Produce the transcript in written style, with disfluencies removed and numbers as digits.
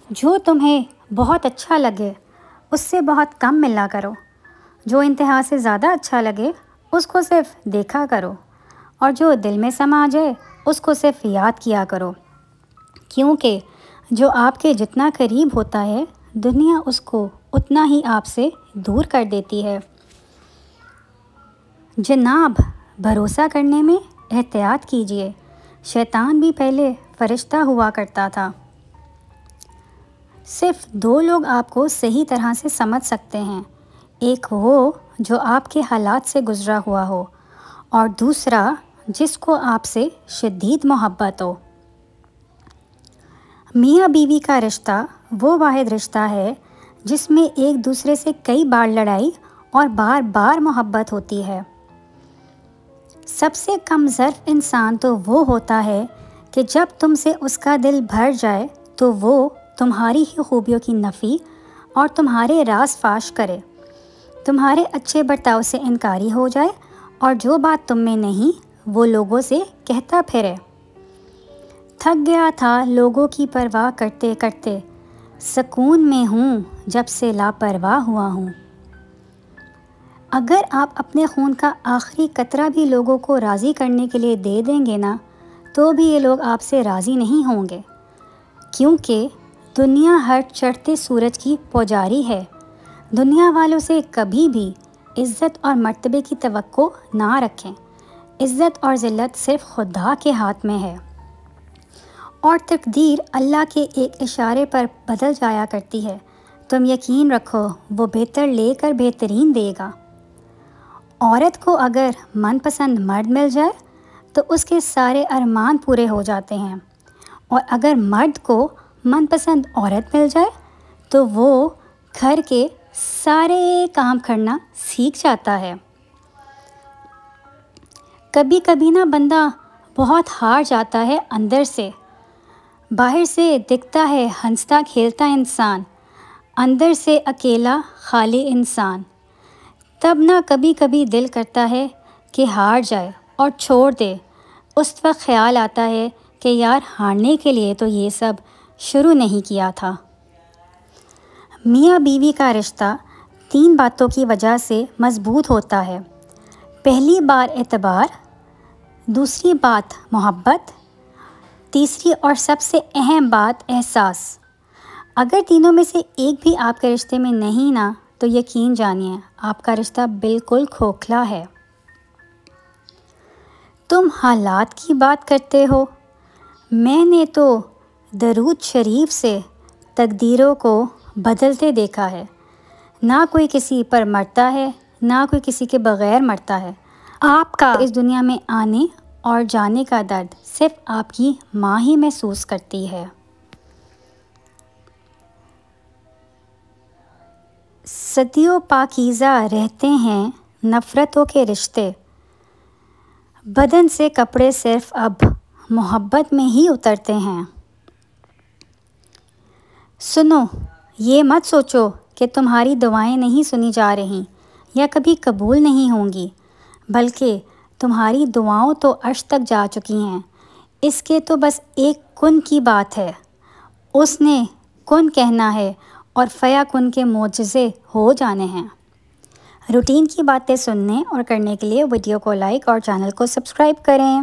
جو تمہیں بہت اچھا لگے اس سے بہت کم ملا کرو، جو انتہا سے زیادہ اچھا لگے اس کو صرف دیکھا کرو، اور جو دل میں سما جائے اس کو صرف یاد کیا کرو، کیونکہ جو آپ کے جتنا قریب ہوتا ہے دنیا اس کو اتنا ہی آپ سے دور کر دیتی ہے۔ جناب، بھروسہ کرنے میں احتیاط کیجیے، شیطان بھی پہلے فرشتہ ہوا کرتا تھا۔ صرف دو لوگ آپ کو صحیح طرح سے سمجھ سکتے ہیں، ایک وہ جو آپ کے حالات سے گزرا ہوا ہو، اور دوسرا جس کو آپ سے شدید محبت ہو۔ میاں بیوی کا رشتہ وہ واحد رشتہ ہے جس میں ایک دوسرے سے کئی بار لڑائی اور بار بار محبت ہوتی ہے۔ سب سے کم ظرف انسان تو وہ ہوتا ہے کہ جب تم سے اس کا دل بھر جائے تو وہ تمہاری ہی خوبیوں کی نفی اور تمہارے راز فاش کرے، تمہارے اچھے برتاؤ سے انکاری ہو جائے، اور جو بات تم میں نہیں وہ لوگوں سے کہتا پھرے۔ تھک گیا تھا لوگوں کی پرواہ کرتے کرتے، سکون میں ہوں جب سے لاپرواہ ہوا ہوں۔ اگر آپ اپنے خون کا آخری قطرہ بھی لوگوں کو راضی کرنے کے لیے دے دیں گے نا، تو بھی یہ لوگ آپ سے راضی نہیں ہوں گے، کیونکہ دنیا ہر چڑھتے سورج کی پجاری ہے۔ دنیا والوں سے کبھی بھی عزت اور مرتبے کی توقع نہ رکھیں، عزت اور ذلت صرف خدا کے ہاتھ میں ہے، اور تقدیر اللہ کے ایک اشارے پر بدل جایا کرتی ہے۔ تم یقین رکھو وہ بہتر لے کر بہترین دے گا۔ عورت کو اگر من پسند مرد مل جائے تو اس کے سارے ارمان پورے ہو جاتے ہیں، اور اگر مرد کو من پسند عورت مل جائے تو وہ گھر کے سارے کام کرنا سیکھ جاتا ہے۔ کبھی کبھی نا بندہ بہت ہار جاتا ہے اندر سے، باہر سے دکھتا ہے ہنستا کھیلتا انسان، اندر سے اکیلا خالی انسان۔ تب نہ کبھی کبھی دل کرتا ہے کہ ہار جائے اور چھوڑ دے۔ اس وقت خیال آتا ہے کہ یار ہارنے کے لیے تو یہ سب شروع نہیں کیا تھا۔ میاں بیوی کا رشتہ 3 باتوں کی وجہ سے مضبوط ہوتا ہے۔ پہلی بات اعتبار، دوسری بات محبت، تیسری اور سب سے اہم بات احساس۔ اگر تینوں میں سے ایک بھی آپ کے رشتے میں نہیں نا، تو یقین جانیے آپ کا رشتہ بالکل کھوکھلا ہے۔ تم حالات کی بات کرتے ہو، میں نے تو درود شریف سے تقدیروں کو بدلتے دیکھا ہے۔ نہ کوئی کسی پر مرتا ہے، نہ کوئی کسی کے بغیر مرتا ہے۔ آپ کا اس دنیا میں آنے اور جانے کا درد صرف آپ کی ماں ہی محسوس کرتی ہے۔ صدیوں پاکیزہ رہتے ہیں نفرتوں کے رشتے، بدن سے کپڑے صرف اب محبت میں ہی اترتے ہیں۔ سنو، یہ مت سوچو کہ تمہاری دعائیں نہیں سنی جا رہی یا کبھی قبول نہیں ہوں گی، بلکہ تمہاری دعاؤں تو عرش تک جا چکی ہیں۔ اس کے تو بس ایک کن کی بات ہے، اس نے کن کہنا ہے اور فیکن کے معجزے ہو جانے ہیں۔ روٹین کی باتیں سننے اور کرنے کے لیے ویڈیو کو لائک اور چینل کو سبسکرائب کریں۔